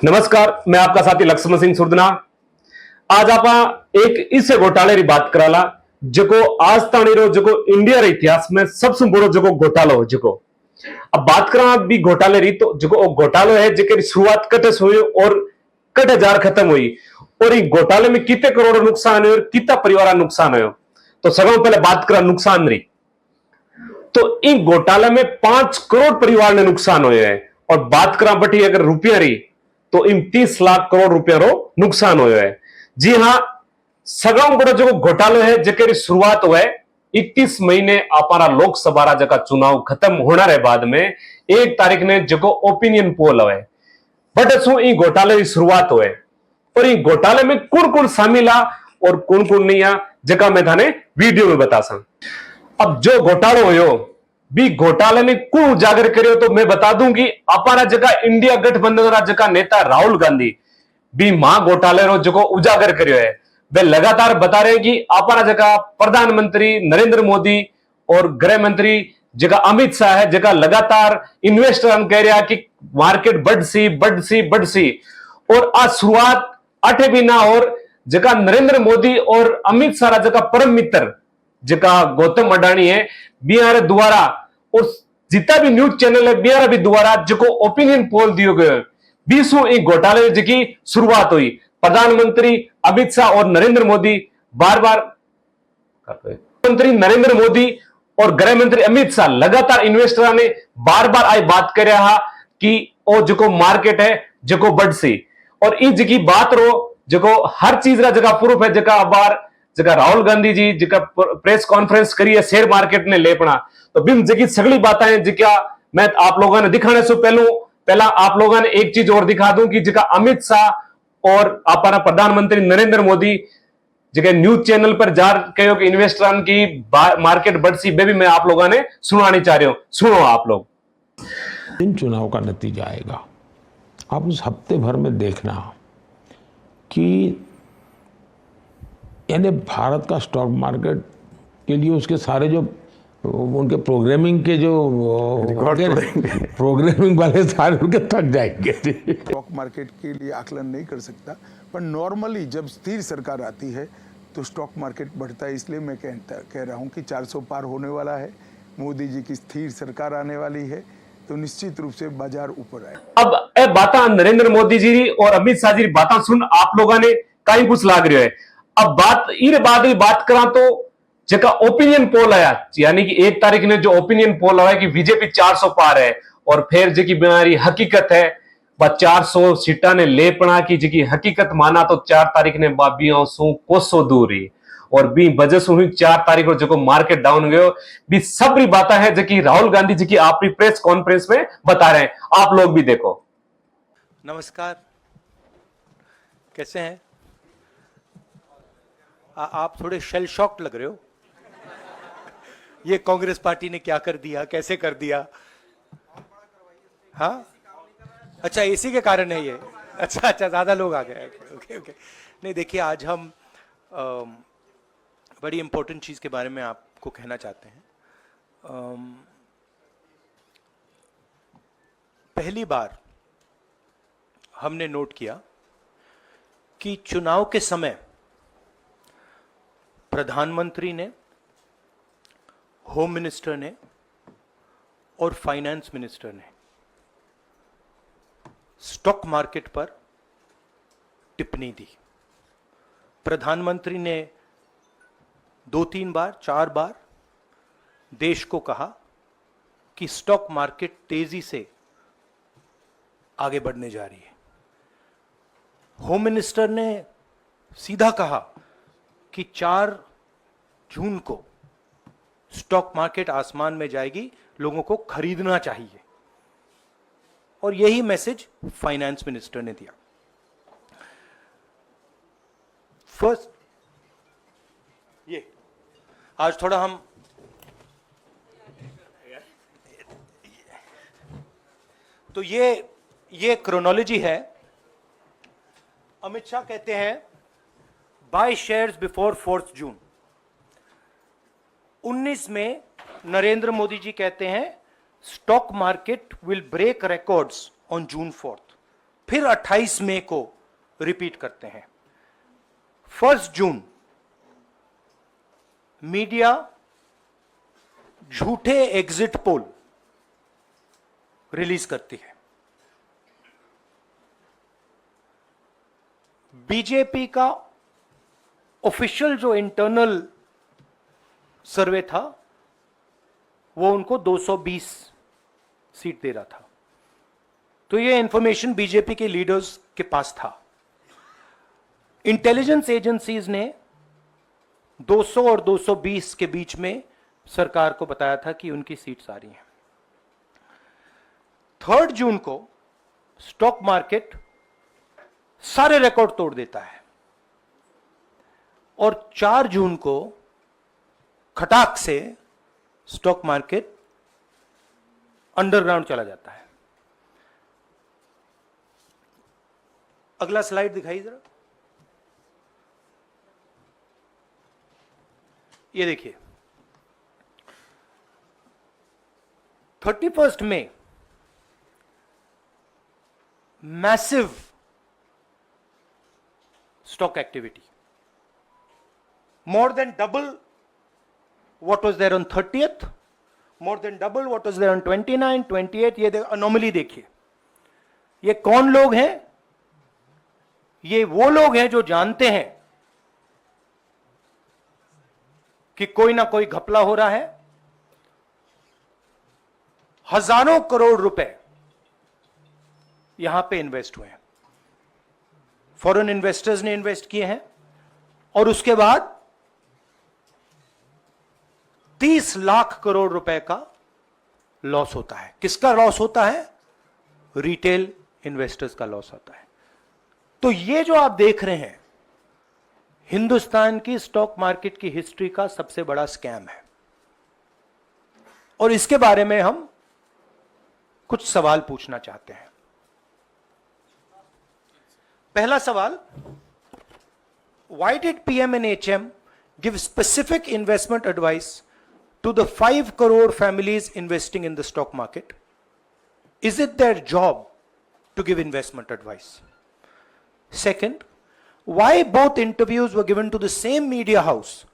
नमस्कार, मैं आपका साथी लक्ष्मण सिंह सुरदना। आज आप एक इस घोटाले की बात कराला जो आज ताणी रो जो इंडिया रे इतिहास में सबसे बड़ो जो घोटालो हो। जो अब बात करा भी घोटाले री तो जो घोटालो है जेके शुरुआत कटे से हुई और कट हजार खत्म हुई और ये घोटाले में कितने करोड़ नुकसान हुए और कितना परिवार नुकसान हुआ। तो सबसे पहले बात करा नुकसान री तो इन घोटाले में 5 करोड़ परिवार ने नुकसान हुए हैं और बात करा बटी अगर रुपया री तो इन 30 लाख करोड़ रुपया रो नुकसान हुए है। जी हां, सगम बड़ो जो घोटालो है जेके शुरुआत हुआ है 21 महीने आपारा लोकसभा रा जका चुनाव खत्म होना रे बाद में 1 तारीख ने जो ओपिनियन पोल हुआ है बट शू ई घोटाले की शुरुआत हुए और ई घोटाले में कौन कौन शामिल आ और कौन कौन नहीं आ जका मैं थाने वीडियो में बता सा। अब जो घोटालो हो भी घोटाले ने क्यों उजागर करियो तो मैं बता दूं कि अपारा जगह इंडिया गठबंधन रा जगह नेता राहुल गांधी भी मां घोटाले रो जो उजागर करियो है। वे लगातार बता रहे हैं कि अपारा जगह प्रधानमंत्री नरेंद्र मोदी और गृह मंत्री जगह अमित शाह है जगह लगातार इन्वेस्टर कह रहा कि मार्केट बढ़ सी और आज शुरुआत आठे भी ना और जगह नरेंद्र मोदी और अमित शाह जगह परम मित्र जगह गौतम अडानी है बिहार द्वारा और जितना भी न्यूज चैनल है बिहार भी द्वारा जो ओपिनियन पोल दियो गयो 20 घोटाले की शुरुआत हुई। प्रधानमंत्री अमित शाह और नरेंद्र मोदी बार बार मंत्री नरेंद्र मोदी और गृह मंत्री अमित शाह लगातार इन्वेस्टर ने बार बार आई बात कर रहा कि ओ जो मार्केट है जो बढ़ सी और ई जगी बात रो जो हर चीज रा जगह प्रूफ है जगह बार जगह राहुल गांधी जी जगह प्रेस कॉन्फ्रेंस करी है शेयर मार्केट ने लेपना तो बिन जगी सगली बातें हैं जिका मैं आप लोगों ने दिखाने से पहला आप लोगों ने एक चीज और दिखा दूं कि जगह अमित शाह और अपना प्रधानमंत्री नरेंद्र मोदी जगह न्यूज चैनल पर जा कहो कि इन्वेस्टर की मार्केट बढ़ सी भी मैं आप लोगों ने सुनानी चाह रहे हो। सुनो आप लोग। इन चुनाव का नतीजा आएगा, आप उस हफ्ते भर में देखना कि यानी भारत का स्टॉक मार्केट के लिए उसके सारे जो उनके प्रोग्रामिंग के जो प्रोग्रामिंग वाले सारे उनके थक जाएंगे। स्टॉक मार्केट के लिए आकलन नहीं कर सकता, पर नॉर्मली जब स्थिर सरकार आती है तो स्टॉक मार्केट बढ़ता है। इसलिए मैं कह रहा हूँ कि 400 पार होने वाला है, मोदी जी की स्थिर सरकार आने वाली है तो निश्चित रूप से बाजार ऊपर आए। अब बात नरेंद्र मोदी जी और अमित शाह जी बात सुन आप लोगों ने कहीं कुछ लाग रही है। अब बात करा तो जगह ओपिनियन पोल आया यानी कि 1 तारीख ने जो ओपिनियन पोल आया कि बीजेपी 400 पार है और फिर जी बीमारी हकीकत है 400 सीटा ने लेपना की जी हकीकत माना तो 4 तारीख ने बाबियों सु कोसो दूरी और बी वजह से हुई 4 तारीख को जो मार्केट डाउन गयो भी सबरी बातें है जो कि राहुल गांधी जी की आपकी प्रेस कॉन्फ्रेंस में बता रहे हैं। आप लोग भी देखो। नमस्कार, कैसे हैं आप? थोड़े शेल शॉक्ड लग रहे हो। ये कांग्रेस पार्टी ने क्या कर दिया, कैसे कर दिया? हाँ, अच्छा इसी के कारण है ये। अच्छा ज्यादा लोग आ गए। ओके नहीं, देखिए आज हम बड़ी इंपॉर्टेंट चीज के बारे में आपको कहना चाहते हैं। पहली बार हमने नोट किया कि चुनाव के समय प्रधानमंत्री ने, होम मिनिस्टर ने और फाइनेंस मिनिस्टर ने स्टॉक मार्केट पर टिप्पणी दी। प्रधानमंत्री ने 2-3 बार 4 बार देश को कहा कि स्टॉक मार्केट तेजी से आगे बढ़ने जा रही है। होम मिनिस्टर ने सीधा कहा कि 4 जून को स्टॉक मार्केट आसमान में जाएगी, लोगों को खरीदना चाहिए। और यही मैसेज फाइनेंस मिनिस्टर ने दिया। फर्स्ट ये आज थोड़ा हम तो ये क्रोनोलॉजी है। अमित शाह कहते हैं बाय शेयर्स बिफोर 4 जून। 19 में नरेंद्र मोदी जी कहते हैं stock market will break records on June 4। फिर 28 मई को रिपीट करते हैं। 1 जून मीडिया झूठे एग्जिट पोल रिलीज करती है। बीजेपी का ऑफिशियल जो इंटरनल सर्वे था वो उनको 220 सीट दे रहा था। तो ये इंफॉर्मेशन बीजेपी के लीडर्स के पास था। इंटेलिजेंस एजेंसीज ने 200 और 220 के बीच में सरकार को बताया था कि उनकी सीट्स आ रही हैं। 3 जून को स्टॉक मार्केट सारे रिकॉर्ड तोड़ देता है और 4 जून को खटाक से स्टॉक मार्केट अंडरग्राउंड चला जाता है। अगला स्लाइड दिखाइए जरा। ये देखिए 31 मई massive stock activity, more than double what was there on 30th, more than double what was there on 29, 28। ये अनोमली देखिए। ये कौन लोग हैं? ये वो लोग हैं जो जानते हैं कि कोई ना कोई घपला हो रहा है। हजारों करोड़ रुपए यहां पे इन्वेस्ट हुए हैं, फॉरेन इन्वेस्टर्स ने इन्वेस्ट किए हैं और उसके बाद 30 लाख करोड़ रुपए का लॉस होता है। किसका लॉस होता है? रिटेल इन्वेस्टर्स का लॉस होता है। तो ये जो आप देख रहे हैं हिंदुस्तान की स्टॉक मार्केट की हिस्ट्री का सबसे बड़ा स्कैम है और इसके बारे में हम कुछ सवाल पूछना चाहते हैं। पहला सवाल, why did PM and HM give specific investment advice to the 5 crore families investing in the stock market? Is it their job to give investment advice? Second, why both interviews were given to the same media house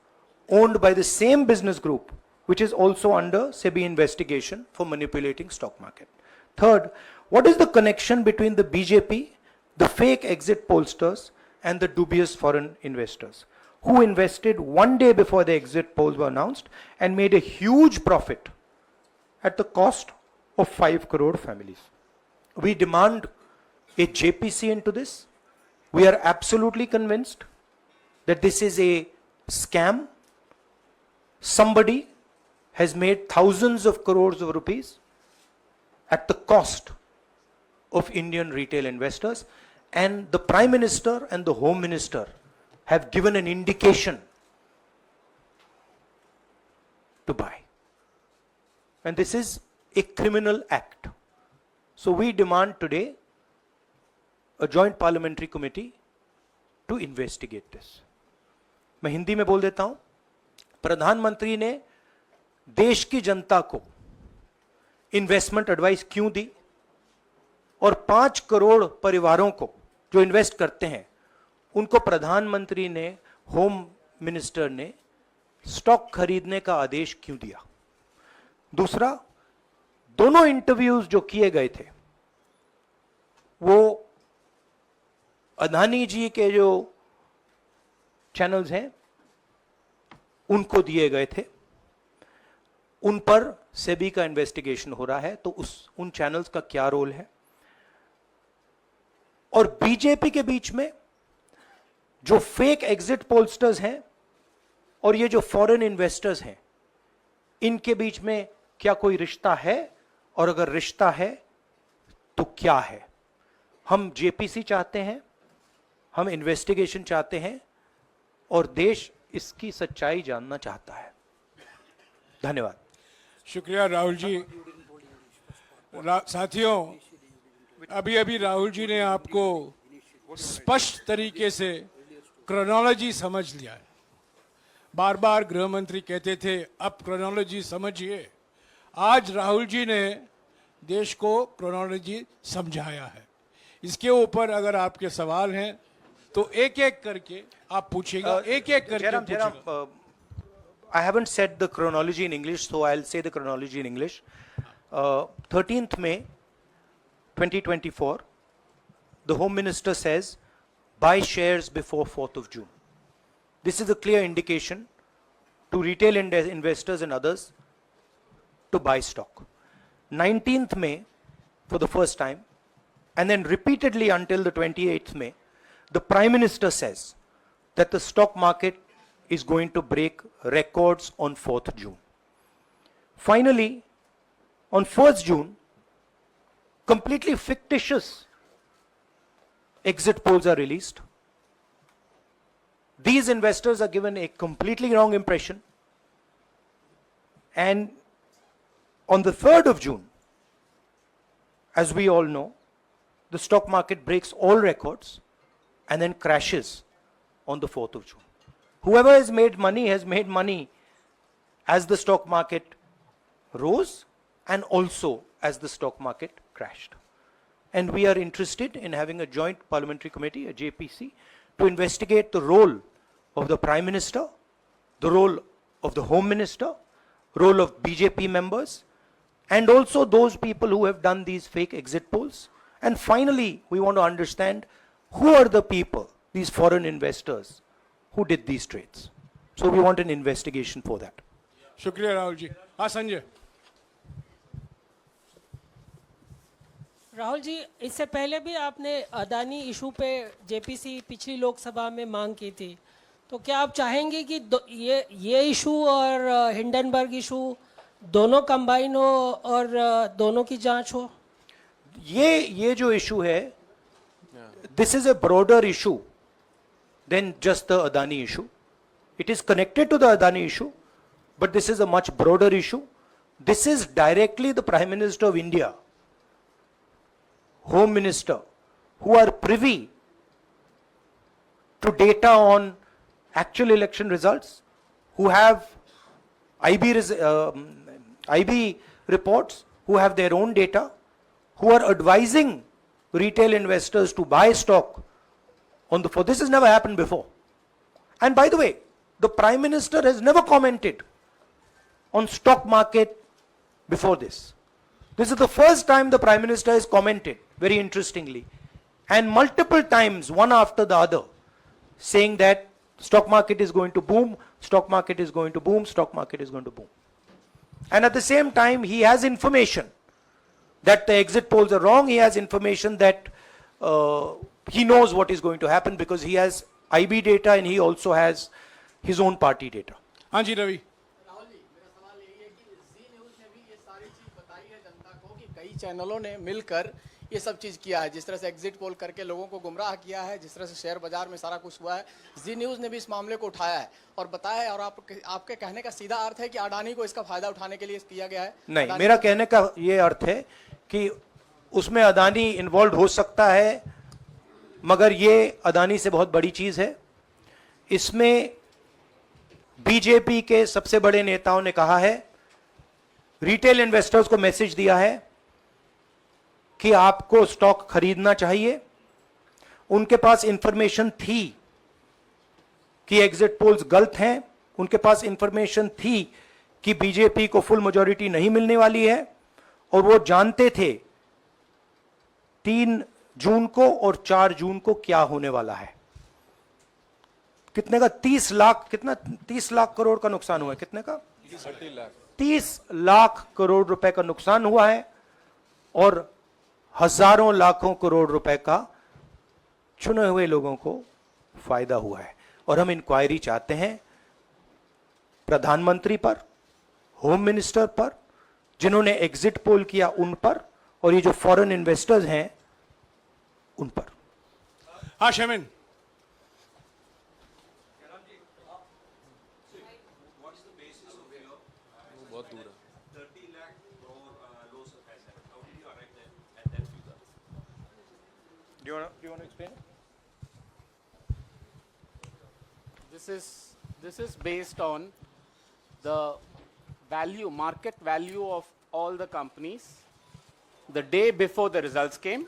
owned by the same business group which is also under SEBI investigation for manipulating stock market? Third, what is the connection between the BJP, the fake exit pollsters and the dubious foreign investors who invested one day before the exit polls were announced and made a huge profit at the cost of 5 crore families? We demand a JPC into this. We are absolutely convinced that this is a scam. Somebody has made thousands of crores of rupees at the cost of Indian retail investors, and the Prime Minister and the Home Minister have given an indication to buy. And this is a criminal act. So we demand today a joint parliamentary committee to investigate this. मैं हिंदी में बोल देता हूं। प्रधानमंत्री ने देश की जनता को इन्वेस्टमेंट एडवाइस क्यों दी और 5 करोड़ परिवारों को जो इन्वेस्ट करते हैं उनको प्रधानमंत्री ने, होम मिनिस्टर ने स्टॉक खरीदने का आदेश क्यों दिया? दूसरा, दोनों इंटरव्यूज जो किए गए थे वो अदानी जी के जो चैनल्स हैं उनको दिए गए थे। उन पर सेबी का इन्वेस्टिगेशन हो रहा है, तो उन चैनल्स का क्या रोल है? और बीजेपी के बीच में जो फेक एग्जिट पोलस्टर्स हैं और ये जो फॉरेन इन्वेस्टर्स हैं, इनके बीच में क्या कोई रिश्ता है? और अगर रिश्ता है तो क्या है? हम जेपीसी चाहते हैं, हम इन्वेस्टिगेशन चाहते हैं और देश इसकी सच्चाई जानना चाहता है। धन्यवाद। शुक्रिया राहुल जी। साथियों, अभी अभी राहुल जी ने आपको स्पष्ट तरीके से क्रोनोलॉजी समझ लिया है। बार बार गृह मंत्री कहते थे अब क्रोनोलॉजी समझिए। आज राहुल जी ने देश को क्रोनोलॉजी समझाया है। इसके ऊपर अगर आपके सवाल हैं तो एक एक करके आप पूछेगा, एक एक करके Jairam, पूछेगा। I haven't said the chronology in English, so I'll say the chronology in English. 13th May 2024, the Home Minister says, buy shares before 4th of June. This is a clear indication to retail investors and others to buy stock. 19th May, for the first time, and then repeatedly until the 28th May, the Prime Minister says that the stock market is going to break records on 4th June. Finally, on 1st June, completely fictitious exit polls are released. These investors are given a completely wrong impression. And on the 3rd of June, as we all know, the stock market breaks all records and then crashes on the 4th of June. Whoever has made money as the stock market rose and also as the stock market crashed. And we are interested in having a joint parliamentary committee, a JPC, to investigate the role of the Prime Minister, the role of the Home Minister, role of BJP members, and also those people who have done these fake exit polls. And finally, we want to understand who are the people, these foreign investors, who did these trades. So we want an investigation for that. शुक्रिया राहुल जी। हाँ संजय। राहुल जी, इससे पहले भी आपने Adani issue पे JPC पिछली लोकसभा में मांग की थी, तो क्या आप चाहेंगे कि ये इशू और हिंडनबर्ग इशू दोनों कंबाइन हो और दोनों की जांच हो? ये जो इशू है, this is a broader issue than just the Adani issue. It is connected to the Adani issue, but this is a much broader issue. This is directly the Prime Minister of India, Home Minister, who are privy to data on actual election results, who have IB reports, who have their own data, who are advising retail investors to buy stock on the 4th. This has never happened before. And by the way, the Prime Minister has never commented on stock market before this. This is the first time the Prime Minister has commented, very interestingly, and multiple times, one after the other, saying that stock market is going to boom, stock market is going to boom, stock market is going to boom. And at the same time, he has information that the exit polls are wrong. He has information that he knows what is going to happen because he has IB data and he also has his own party data. हाँ जी रवि। राहुल जी, मेरा सवाल यही है कि जी news ने भी ये सारी चीज बताई है जनता को कि कई चैनलों ने मिलकर ये सब चीज किया है, जिस तरह से एग्जिट पोल करके लोगों को गुमराह किया है, जिस तरह से शेयर बाजार में सारा कुछ हुआ है, जी न्यूज़ ने भी इस मामले को उठाया है और बताया है। और आपके कहने का सीधा अर्थ है कि अडानी को इसका फायदा उठाने के लिए किया गया है? नहीं, मेरा कहने का ये अर्थ है कि उसमें अदानी इन्वॉल्व हो सकता है, मगर ये अदानी से बहुत बड़ी चीज है। इसमें बीजेपी के सबसे बड़े नेताओं ने कहा है, रिटेल इन्वेस्टर्स को मैसेज दिया है कि आपको स्टॉक खरीदना चाहिए। उनके पास इंफॉर्मेशन थी कि एग्जिट पोल्स गलत हैं, उनके पास इंफॉर्मेशन थी कि बीजेपी को फुल मेजॉरिटी नहीं मिलने वाली है, और वो जानते थे 3 जून को और 4 जून को क्या होने वाला है। कितने का 30 लाख, कितना 30 लाख करोड़ का नुकसान हुआ है? कितने का? 30 लाख करोड़ रुपए का नुकसान हुआ है और हजारों लाखों करोड़ रुपए का चुने हुए लोगों को फायदा हुआ है। और हम इंक्वायरी चाहते हैं प्रधानमंत्री पर, होम मिनिस्टर पर, जिन्होंने एग्जिट पोल किया उन पर, और ये जो फॉरेन इन्वेस्टर्स हैं उन पर। हाँ शमिन। Do you want to explain? This is based on the value, market value of all the companies the day before the results came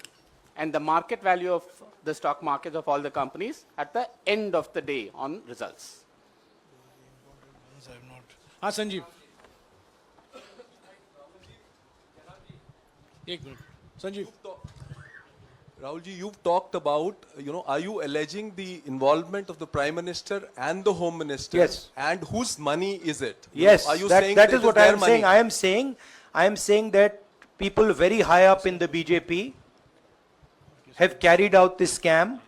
and the market value of the stock market of all the companies at the end of the day on results. हाँ संजीव, एक minute Sanjeev. Rahul ji, you've talked about, are you alleging the involvement of the Prime Minister and the Home Minister? Yes. And whose money is it? Yes, Are you that, saying that it is what I their am money? saying. I am saying that people very high up in the BJP have carried out this scam.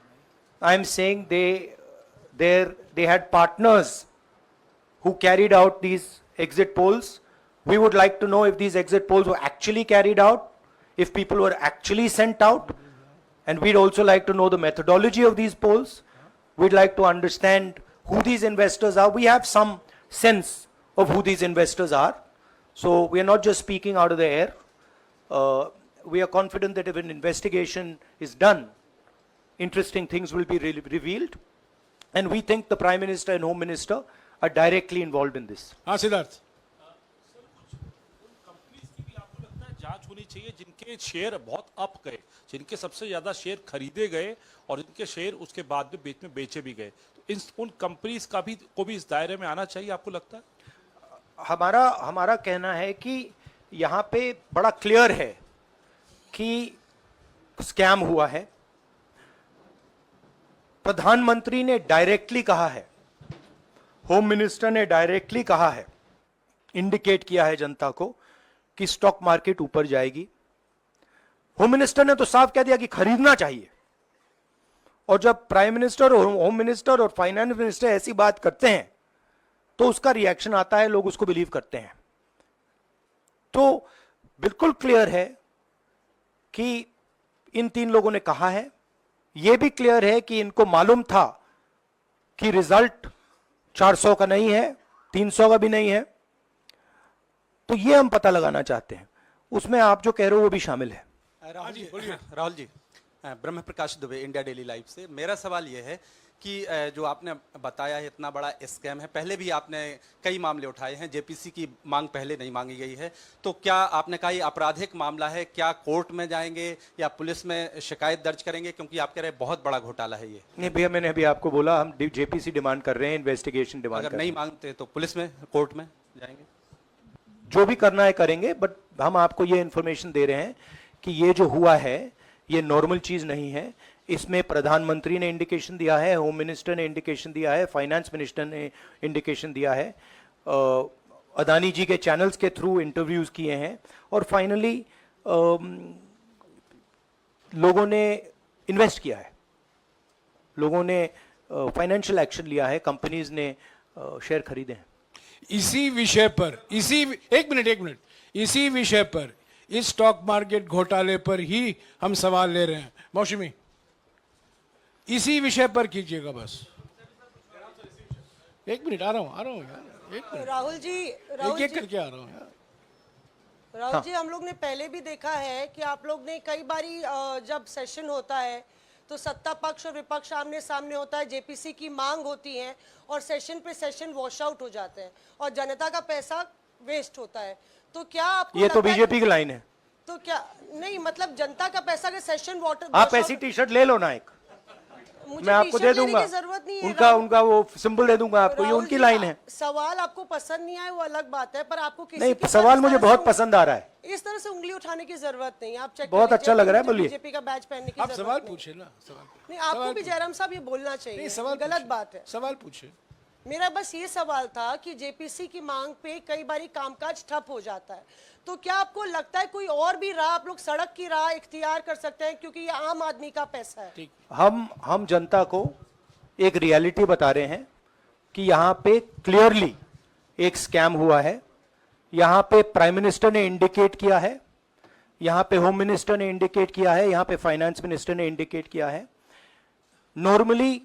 I am saying they had partners who carried out these exit polls. We would like to know if these exit polls were actually carried out, if people were actually sent out, and we'd also like to know the methodology of these polls. We'd like to understand who these investors are. We have some sense of who these investors are. So we are not just speaking out of the air. We are confident that if an investigation is done, interesting things will be revealed. And we think the Prime Minister and Home Minister are directly involved in this. हाँ Siddharth, companies की भी आपको लगता है जांच होनी चाहिए जिनके शेयर बहुत अप गए, जिनके सबसे ज्यादा शेयर खरीदे गए और जिनके शेयर उसके बाद में बीच में बेचे भी गए, तो उन कंपनीज का भी को भी इस दायरे में आना चाहिए, आपको लगता है? हमारा कहना है कि यहाँ पे बड़ा क्लियर है कि स्कैम हुआ है। प्रधानमंत्री ने डायरेक्टली कहा है, होम मिनिस्टर ने डायरेक्टली कहा है, इंडिकेट किया है जनता को कि स्टॉक मार्केट ऊपर जाएगी। होम मिनिस्टर ने तो साफ कह दिया कि खरीदना चाहिए। और जब प्राइम मिनिस्टर और होम मिनिस्टर और फाइनेंस मिनिस्टर ऐसी बात करते हैं तो उसका रिएक्शन आता है, लोग उसको बिलीव करते हैं। तो बिल्कुल क्लियर है कि इन तीन लोगों ने कहा है। यह भी क्लियर है कि इनको मालूम था कि रिजल्ट 400 का नहीं है, 300 का भी नहीं है। तो यह हम पता लगाना चाहते हैं, उसमें आप जो कह रहे हो वो भी शामिल है। राहुल जी, ब्रह्म प्रकाश दुबे, इंडिया डेली लाइव से। मेरा सवाल यह है कि जो आपने बताया है इतना बड़ा स्कैम है, पहले भी आपने कई मामले उठाए हैं, जेपीसी की मांग पहले नहीं मांगी गई है, तो क्या आपने कहा ये आपराधिक मामला है, क्या कोर्ट में जाएंगे या पुलिस में शिकायत दर्ज करेंगे? क्योंकि आप कह रहे हैं बहुत बड़ा घोटाला है ये। नहीं भैया, मैंने अभी आपको बोला हम जेपीसी डिमांड कर रहे हैं, इन्वेस्टिगेशन डिमांड अगर नहीं मांगते तो पुलिस में, कोर्ट में जाएंगे? जो भी करना है करेंगे, बट हम आपको ये इंफॉर्मेशन दे रहे हैं कि ये जो हुआ है ये नॉर्मल चीज नहीं है। इसमें प्रधानमंत्री ने इंडिकेशन दिया है, होम मिनिस्टर ने इंडिकेशन दिया है, फाइनेंस मिनिस्टर ने इंडिकेशन दिया है, अदानी जी के चैनल्स के थ्रू इंटरव्यूज किए हैं, और फाइनली लोगों ने इन्वेस्ट किया है, लोगों ने फाइनेंशियल एक्शन लिया है, कंपनीज ने शेयर खरीदे हैं। इसी विषय पर, एक मिनट, इसी विषय पर, इस स्टॉक मार्केट घोटाले पर ही हम सवाल ले रहे हैं। मौसमी, इसी विषय पर कीजिएगा बस। एक मिनट, आ रहा हूं यार, एक मिनट। राहुल जी, एक करके आ रहा हूं यार। राहुल जी, हम लोग ने पहले भी देखा है कि आप लोग ने कई बारी जब सेशन होता है तो सत्ता पक्ष और विपक्ष आमने सामने होता है, जेपीसी की मांग होती है और सेशन पे सेशन वॉश आउट हो जाते हैं और जनता का पैसा वेस्ट होता है। तो क्या आपको ये तो बीजेपी की लाइन है। तो क्या नहीं, मतलब जनता का पैसा के सेशन वाटर, आप ऐसी टी शर्ट ले लो ना एक, मैं आपको दे दूंगा, जरूरत नहीं है। उनका वो सिंबल दे दूंगा आपको, ये उनकी लाइन है। सवाल आपको पसंद नहीं आए वो अलग बात है, पर आपको किसी नहीं, के सवाल मुझे बहुत पसंद आ रहा है। इस तरह से उंगली उठाने की जरूरत नहीं। आप चेक बहुत अच्छा लग रहा है, बोलिए। बीजेपी का बैच पहनने की आप जरूरत सवाल नहीं। पूछे ना, सवाल नहीं, आपको भी जयराम साहब ये बोलना चाहिए। नहीं, सवाल गलत पूछे, बात है। सवाल पूछे। मेरा बस ये सवाल था कि जेपीसी की मांग पे कई बारी कामकाज ठप हो जाता है, तो क्या आपको लगता है कोई और भी राह आप लोग सड़क की राह इख्तियार कर सकते हैं, क्योंकि ये आम आदमी का पैसा है। हम जनता को एक रियलिटी बता रहे हैं कि यहाँ पे क्लियरली एक स्कैम हुआ है। यहाँ पे प्राइम मिनिस्टर ने इंडिकेट किया है, यहाँ पे होम मिनिस्टर ने इंडिकेट किया है, यहाँ पे फाइनेंस मिनिस्टर ने इंडिकेट किया है। नॉर्मली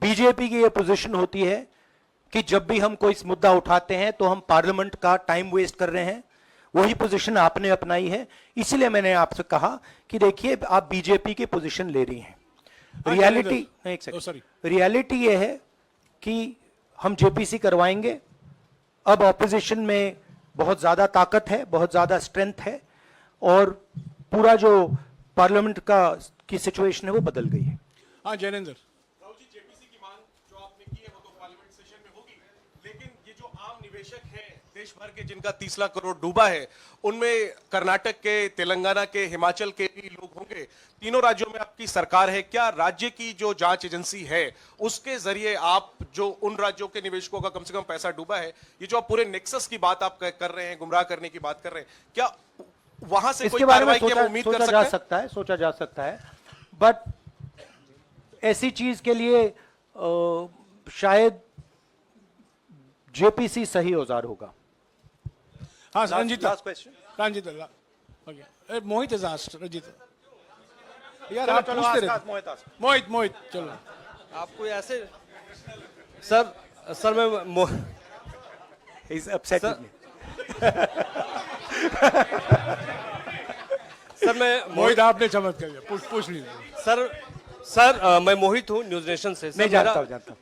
बीजेपी की ये पोजीशन होती है कि जब भी हम कोई मुद्दा उठाते हैं तो हम पार्लियामेंट का टाइम वेस्ट कर रहे हैं। वही पोजीशन आपने अपनाई है, इसलिए मैंने आपसे कहा कि देखिए आप बीजेपी की पोजीशन ले रही हैं। रियलिटी, एक सेकंड, रियलिटी ये है कि हम जेपीसी करवाएंगे। अब ऑपोजिशन में बहुत ज्यादा ताकत है, बहुत ज्यादा स्ट्रेंथ है, और पूरा जो पार्लियामेंट का की सिचुएशन है वो बदल गई है। हाँ जैनेंद्र, राहुल जी, जेपीसी की मांग जो आपने की है वो तो पार्लियामेंट सेशन में होगी, लेकिन ये जो आम निवेशक हैं देश भर के जिनका 30 लाख करोड़ डूबा है, उनमें कर्नाटक के, तेलंगाना के, हिमाचल के भी लोग होंगे। तीनों राज्यों में आपकी सरकार है, क्या राज्य की जो जांच एजेंसी है उसके जरिए आप जो उन राज्यों के निवेशकों का कम से कम पैसा डूबा है, ये जो आप पूरे नेक्सस की बात आप कर रहे हैं, गुमराह करने की बात कर रहे हैं, क्या वहां से कोई इसके बारे में कार्रवाई की हम उम्मीद कर सोचा जा सकता है, बट ऐसी चीज के लिए शायद जेपीसी सही औजार होगा। हाँ Ranjita, last question. Ranjita, okay, Mohit is asked, Ranjita यार आप पूछते रहे। मोहित चलो। आपको ऐसे सर मैं He's upset with me. Sir मैं मोहित आपने चमत्कार किया, पूछ लीजिए। सर मैं मोहित हूँ, न्यूज नेशन से। नहीं जानता हूँ।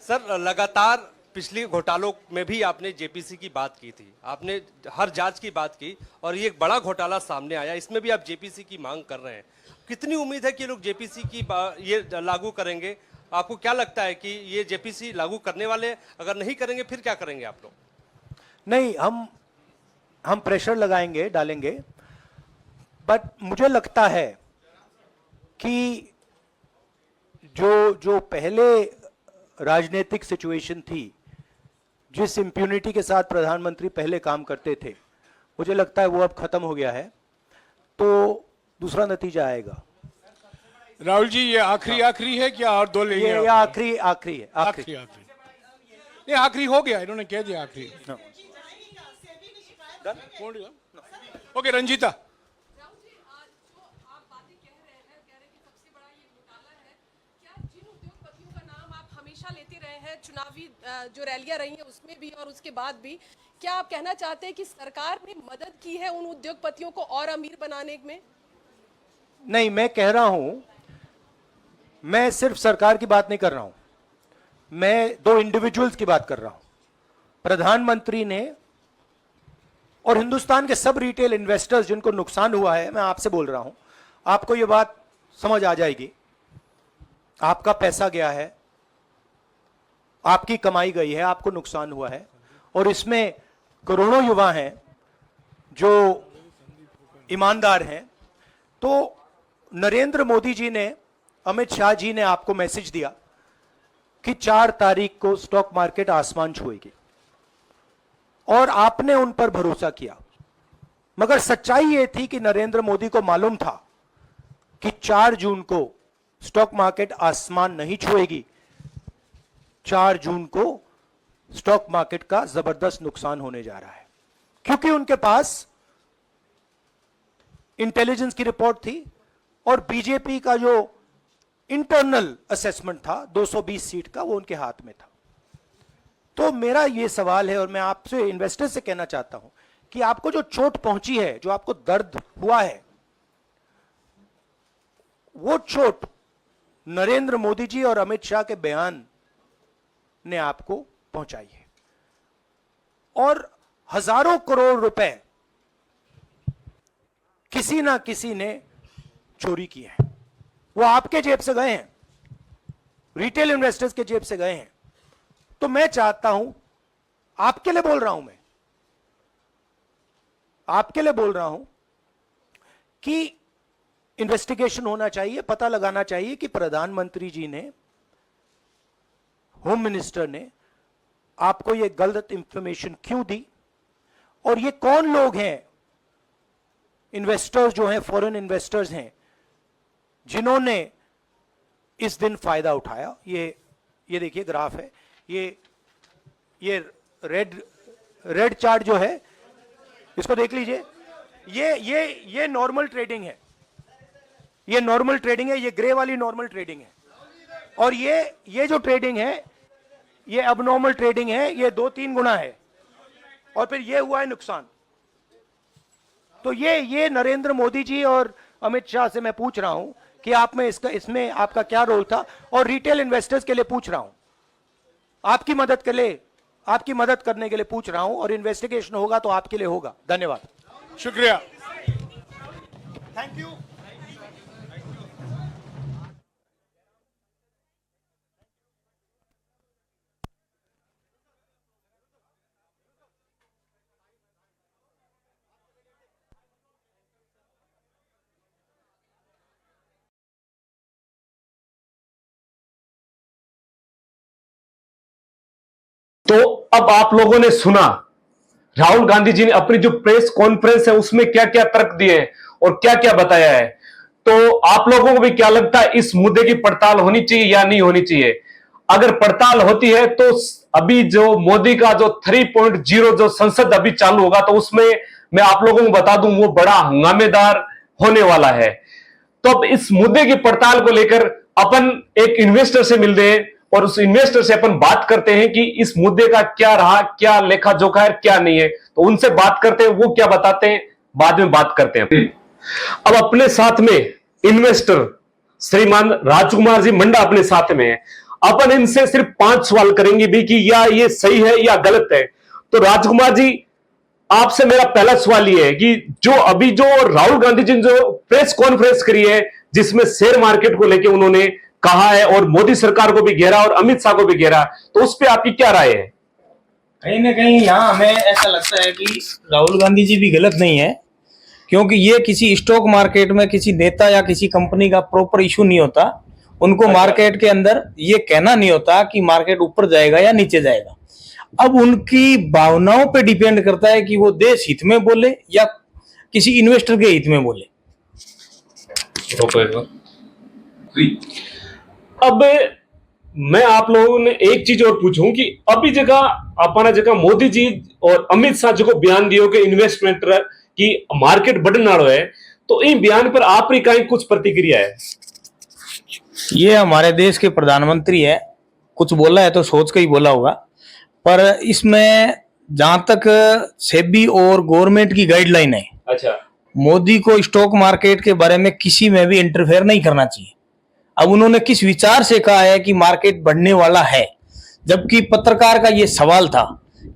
सर लगातार पिछले घोटालों में भी आपने जेपीसी की बात की थी, आपने हर जांच की बात की, और ये एक बड़ा घोटाला सामने आया, इसमें भी आप जेपीसी की मांग कर रहे हैं। कितनी उम्मीद है कि लोग जेपीसी की ये लागू करेंगे? आपको क्या लगता है कि ये जेपीसी लागू करने वाले, अगर नहीं करेंगे फिर क्या करेंगे आप लोग? नहीं, हम प्रेशर लगाएंगे, डालेंगे, बट मुझे लगता है कि जो पहले राजनीतिक सिचुएशन थी, जिस इम्प्यूनिटी के साथ प्रधानमंत्री पहले काम करते थे, मुझे लगता है वो अब खत्म हो गया है, तो दूसरा नतीजा आएगा। राहुल जी, ये आखिरी है क्या और दो लेंगे? ये आखिरी है। आखिरी नहीं, आखिरी हो गया, इन्होंने कह दिया आखिरी। ओके रंजीता। लेते रहे हैं, चुनावी जो रैलियां रही हैं उसमें भी और उसके बाद भी, क्या आप कहना चाहते हैं कि सरकार ने मदद की है उन उद्योगपतियों को और अमीर बनाने में? नहीं, मैं कह रहा हूं, मैं सिर्फ सरकार की बात नहीं कर रहा हूं, मैं दो इंडिविजुअल्स की बात कर रहा हूं। प्रधानमंत्री ने और हिंदुस्तान के सब रिटेल इन्वेस्टर्स जिनको नुकसान हुआ है, मैं आपसे बोल रहा हूं, आपको यह बात समझ आ जाएगी। आपका पैसा गया है, आपकी कमाई गई है, आपको नुकसान हुआ है, और इसमें करोड़ों युवा हैं जो ईमानदार हैं। तो नरेंद्र मोदी जी ने, अमित शाह जी ने आपको मैसेज दिया कि 4 तारीख को स्टॉक मार्केट आसमान छुएगी, और आपने उन पर भरोसा किया। मगर सच्चाई यह थी कि नरेंद्र मोदी को मालूम था कि 4 जून को स्टॉक मार्केट आसमान नहीं छुएगी। 4 जून को स्टॉक मार्केट का जबरदस्त नुकसान होने जा रहा है, क्योंकि उनके पास इंटेलिजेंस की रिपोर्ट थी और बीजेपी का जो इंटरनल असेसमेंट था 220 सीट का, वो उनके हाथ में था। तो मेरा यह सवाल है, और मैं आपसे इन्वेस्टर से कहना चाहता हूं कि आपको जो चोट पहुंची है, जो आपको दर्द हुआ है, वो चोट नरेंद्र मोदी जी और अमित शाह के बयान ने आपको पहुंचाई है। और हजारों करोड़ रुपए किसी ना किसी ने चोरी की है, वो आपके जेब से गए हैं, रिटेल इन्वेस्टर्स के जेब से गए हैं। तो मैं चाहता हूं, आपके लिए बोल रहा हूं, मैं आपके लिए बोल रहा हूं कि इन्वेस्टिगेशन होना चाहिए, पता लगाना चाहिए कि प्रधानमंत्री जी ने, होम मिनिस्टर ने आपको यह गलत इंफॉर्मेशन क्यों दी, और ये कौन लोग हैं, इन्वेस्टर्स जो हैं, फॉरेन इन्वेस्टर्स हैं, जिन्होंने इस दिन फायदा उठाया। ये देखिए ग्राफ है, ये रेड चार्ट जो है, इसको देख लीजिए। ये नॉर्मल ट्रेडिंग है, ये नॉर्मल ट्रेडिंग है, ये ग्रे वाली नॉर्मल ट्रेडिंग है, और ये जो ट्रेडिंग है, ये अबनॉर्मल ट्रेडिंग है, ये 2-3 गुना है, और फिर ये हुआ है नुकसान। तो ये नरेंद्र मोदी जी और अमित शाह से मैं पूछ रहा हूं कि आप में इसमें आपका क्या रोल था, और रिटेल इन्वेस्टर्स के लिए पूछ रहा हूं, आपकी मदद करने के लिए पूछ रहा हूं, और इन्वेस्टिगेशन होगा तो आपके लिए होगा। धन्यवाद। शुक्रिया। Thank you. तो अब आप लोगों ने सुना राहुल गांधी जी ने अपनी जो प्रेस कॉन्फ्रेंस है उसमें क्या क्या तर्क दिए हैं और क्या क्या बताया है। तो आप लोगों को भी क्या लगता है इस मुद्दे की पड़ताल होनी चाहिए या नहीं होनी चाहिए? अगर पड़ताल होती है तो अभी जो मोदी का जो 3.0 जो संसद अभी चालू होगा तो उसमें मैं आप लोगों को बता दूं वो बड़ा हंगामेदार होने वाला है। तो अब इस मुद्दे की पड़ताल को लेकर अपन एक इन्वेस्टर से मिल रहे हैं और उस इन्वेस्टर से अपन बात करते हैं कि इस मुद्दे का क्या रहा, क्या लेखा जोखा है, क्या नहीं है। तो उनसे बात करते हैं, वो क्या बताते हैं बाद में बात करते हैं। अब अपने साथ में इन्वेस्टर श्रीमान राजकुमार जी मंडा अपने साथ में है। अपन इनसे सिर्फ 5 सवाल करेंगे भी कि या ये सही है या गलत है। तो राजकुमार जी आपसे मेरा पहला सवाल ये है कि जो अभी जो राहुल गांधी जी ने जो प्रेस कॉन्फ्रेंस करी है जिसमें शेयर मार्केट को लेकर उन्होंने कहा है और मोदी सरकार को भी घेरा और अमित शाह को भी घेरा, तो उस पर आपकी क्या राय है? कहीं ना कहीं यहाँ हमें ऐसा लगता है कि राहुल गांधी जी भी गलत नहीं है, क्योंकि ये किसी स्टॉक मार्केट में किसी नेता या किसी कंपनी का प्रॉपर इशू नहीं होता। उनको मार्केट के अंदर ये कहना नहीं होता कि मार्केट ऊपर जाएगा या नीचे जाएगा। अब उनकी भावनाओं पे डिपेंड करता है कि वो देश हित में बोले या किसी इन्वेस्टर के हित में बोले। अब मैं आप लोगों ने एक चीज और पूछूं कि अभी जगह अपना जगह मोदी जी और अमित शाह जो को बयान दियो कि इन्वेस्टमेंट की मार्केट बढ़ने वाला है, तो इन बयान पर आपकी कहीं कुछ प्रतिक्रिया है? ये हमारे देश के प्रधानमंत्री है, कुछ बोला है तो सोच के ही बोला होगा, पर इसमें जहां तक सेबी और गवर्नमेंट की गाइडलाइन है, अच्छा, मोदी को स्टॉक मार्केट के बारे में किसी में भी इंटरफेयर नहीं करना चाहिए। अब उन्होंने किस विचार से कहा है कि मार्केट बढ़ने वाला है, जबकि पत्रकार का ये सवाल था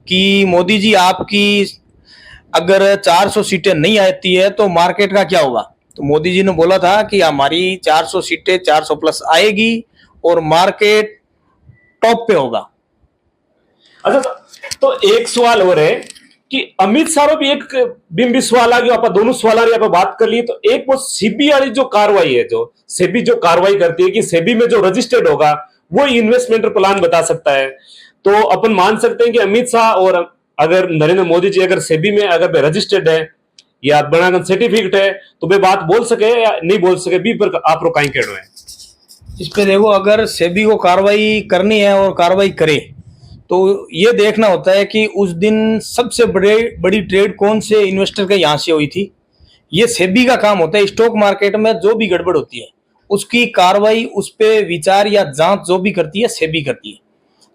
कि मोदी जी आपकी अगर 400 सीटें नहीं आती है तो मार्केट का क्या होगा? तो मोदी जी ने बोला था कि हमारी 400 सीटें 400 प्लस आएगी और मार्केट टॉप पे होगा। अच्छा, तो एक सवाल और है कि अमित शाह भी एक बिंबी सवाल आ गया, आप दोनों सवाल आप बात कर लिए। तो एक वो सेबी वाली जो कार्रवाई है, जो सेबी जो कार्रवाई करती है कि सेबी में जो रजिस्टर्ड होगा वो इन्वेस्टमेंट प्लान बता सकता है। तो अपन मान सकते हैं कि अमित शाह और अगर नरेंद्र मोदी जी अगर सेबी में अगर रजिस्टर्ड है या बनाकर सर्टिफिकेट है तो वे बात बोल सके या नहीं बोल सके, भी पर आप लोग कहीं कहना है इस पे? देखो, अगर सेबी को कार्रवाई करनी है और कार्रवाई करे तो ये देखना होता है कि उस दिन सबसे बड़ी ट्रेड कौन से इन्वेस्टर के यहाँ से हुई थी। ये सेबी का काम होता है। स्टॉक मार्केट में जो भी गड़बड़ होती है उसकी कार्रवाई, उस पे विचार या जांच जो भी करती है सेबी करती है।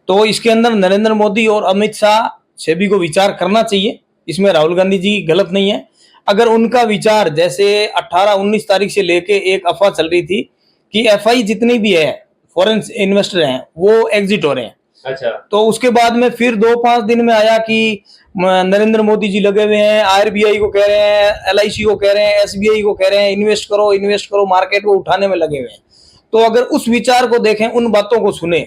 तो इसके अंदर नरेंद्र मोदी और अमित शाह सेबी को विचार करना चाहिए, इसमें राहुल गांधी जी गलत नहीं है। अगर उनका विचार, जैसे 18-19 तारीख से लेके एक अफवाह चल रही थी कि एफआई जितनी भी है फॉरेन इन्वेस्टर हैं वो एग्जिट हो रहे हैं, अच्छा, तो उसके बाद में फिर 2-5 दिन में आया कि नरेंद्र मोदी जी लगे हुए हैं, आरबीआई को कह रहे हैं, एलआईसी को कह रहे हैं, एसबीआई को कह रहे हैं इन्वेस्ट करो, मार्केट को उठाने में लगे हुए हैं। तो अगर उस विचार को देखें, उन बातों को सुने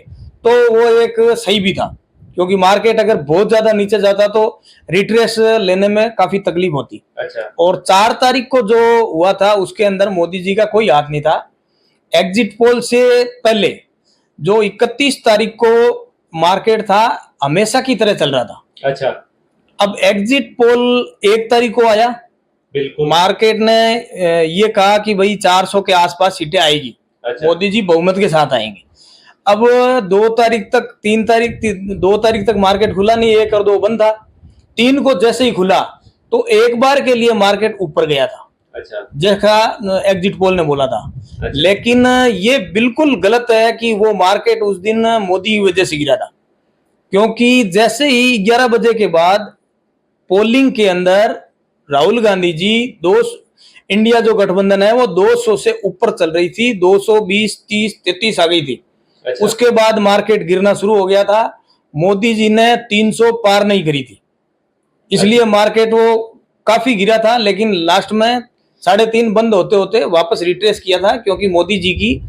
तो वो एक सही भी था, क्योंकि मार्केट अगर बहुत ज्यादा नीचे जाता तो रिट्रेस लेने में काफी तकलीफ होती। अच्छा, और 4 तारीख को जो हुआ था उसके अंदर मोदी जी का कोई हाथ नहीं था। एग्जिट पोल से पहले जो 31 तारीख को मार्केट था हमेशा की तरह चल रहा था। अच्छा, अब एग्जिट पोल 1 तारीख को आया, बिल्कुल मार्केट ने ये कहा कि भाई 400 के आसपास सीटें आएगी, अच्छा, मोदी जी बहुमत के साथ आएंगे। अब 2 तारीख तक 2 तारीख तक मार्केट खुला नहीं, 1 और 2 बंद था। 3 को जैसे ही खुला तो एक बार के लिए मार्केट ऊपर गया था, अच्छा, जैसा एग्जिट पोल ने बोला था। अच्छा। लेकिन ये बिल्कुल गलत है कि वो मार्केट उस दिन मोदी की वजह से गिरा था, क्योंकि जैसे ही 11 बजे के बाद पोलिंग के अंदर राहुल गांधी जी इंडिया जो गठबंधन है वो 200 से ऊपर चल रही थी, 220, 30, 33 आ गई थी। अच्छा, उसके बाद मार्केट गिरना शुरू हो गया था। मोदी जी ने 300 पार नहीं करी थी, इसलिए मार्केट वो काफी गिरा था, लेकिन लास्ट में 3.5 बंद होते होते वापस रिट्रेस किया था, क्योंकि मोदी जी की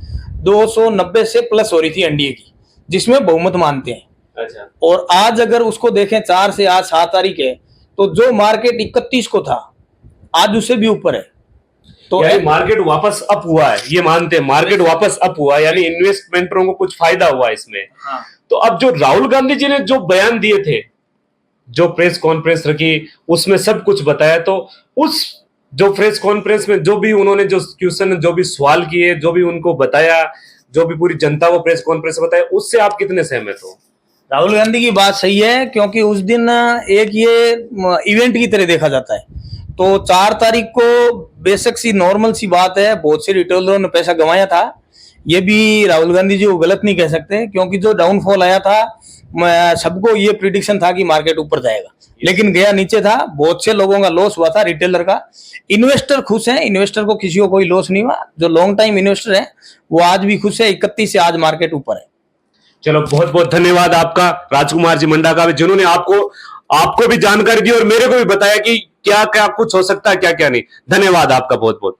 290 से प्लस हो रही थी एनडीए की, जिसमें बहुमत मानते हैं। अच्छा। और आज अगर उसको देखें 4 से आज 7 तारीख है, तो जो मार्केट 31 को था आज उससे भी ऊपर है। तो यानी मार्केट वापस अप हुआ है, ये मानते हैं मार्केट वापस अप हुआ है, यानी इन्वेस्टमेंटरों को कुछ फायदा हुआ इसमें। हाँ। तो अब जो राहुल गांधी जी ने जो बयान दिए थे, जो प्रेस कॉन्फ्रेंस रखी, उसमें सब कुछ बताया, तो उस जो प्रेस कॉन्फ्रेंस में जो भी उन्होंने जो क्वेश्चन, जो भी सवाल किए, जो भी उनको बताया, जो भी पूरी जनता को प्रेस कॉन्फ्रेंस बताया, उससे आप कितने सहमत हो? राहुल गांधी की बात सही है, क्योंकि उस दिन एक ये इवेंट की तरह देखा जाता है। तो 4 तारीख को बेशक सी नॉर्मल सी बात है, बहुत से रिटेलरों ने पैसा गंवाया था, ये भी राहुल गांधी जी को गलत नहीं कह सकते, क्योंकि जो डाउनफॉल आया था सबको ये प्रिडिक्शन था कि मार्केट ऊपर जाएगा, लेकिन गया नीचे था। बहुत से लोगों का लॉस हुआ था, रिटेलर का। इन्वेस्टर खुश हैं, इन्वेस्टर को किसी को कोई लॉस नहीं हुआ। जो लॉन्ग टाइम इन्वेस्टर है वो आज भी खुश है। 31 से आज मार्केट ऊपर है। चलो, बहुत बहुत धन्यवाद आपका राजकुमार जी मंडा का, जिन्होंने आपको भी जानकारी दी और मेरे को भी बताया कि क्या क्या कुछ हो सकता है, क्या क्या नहीं। धन्यवाद आपका बहुत बहुत।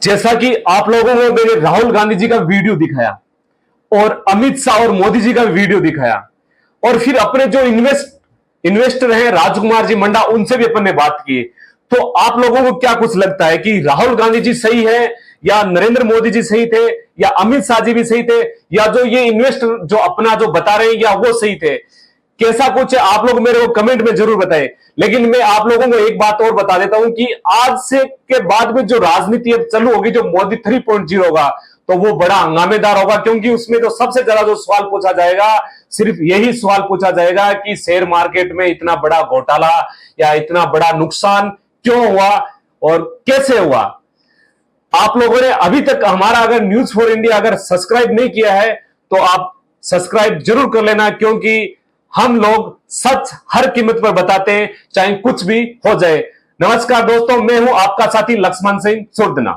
जैसा कि आप लोगों को मैंने राहुल गांधी जी का वीडियो दिखाया और अमित शाह और मोदी जी का वीडियो दिखाया, और फिर अपने जो इन्वेस्टर हैं राजकुमार जी मंडा, उनसे भी अपन ने बात की, तो आप लोगों को क्या कुछ लगता है कि राहुल गांधी जी सही है, या नरेंद्र मोदी जी सही थे, या अमित शाह जी भी सही थे, या जो ये इन्वेस्टर जो अपना जो बता रहे हैं, या वो सही थे? कैसा कुछ है आप लोग मेरे को कमेंट में जरूर बताएं। लेकिन मैं आप लोगों को एक बात और बता देता हूं कि आज से के बाद में जो राजनीति अब चालू होगी, जो मोदी 3.0 होगा, तो वो बड़ा हंगामेदार होगा, क्योंकि उसमें जो सबसे ज्यादा जो सवाल पूछा जाएगा, सिर्फ यही सवाल पूछा जाएगा कि शेयर मार्केट में इतना बड़ा घोटाला या इतना बड़ा नुकसान क्यों हुआ और कैसे हुआ। आप लोगों ने अभी तक हमारा अगर न्यूज फॉर इंडिया अगर सब्सक्राइब नहीं किया है, तो आप सब्सक्राइब जरूर कर लेना, क्योंकि हम लोग सच हर कीमत पर बताते हैं, चाहे कुछ भी हो जाए। नमस्कार दोस्तों, मैं हूं आपका साथी लक्ष्मण सिंह सुरदना।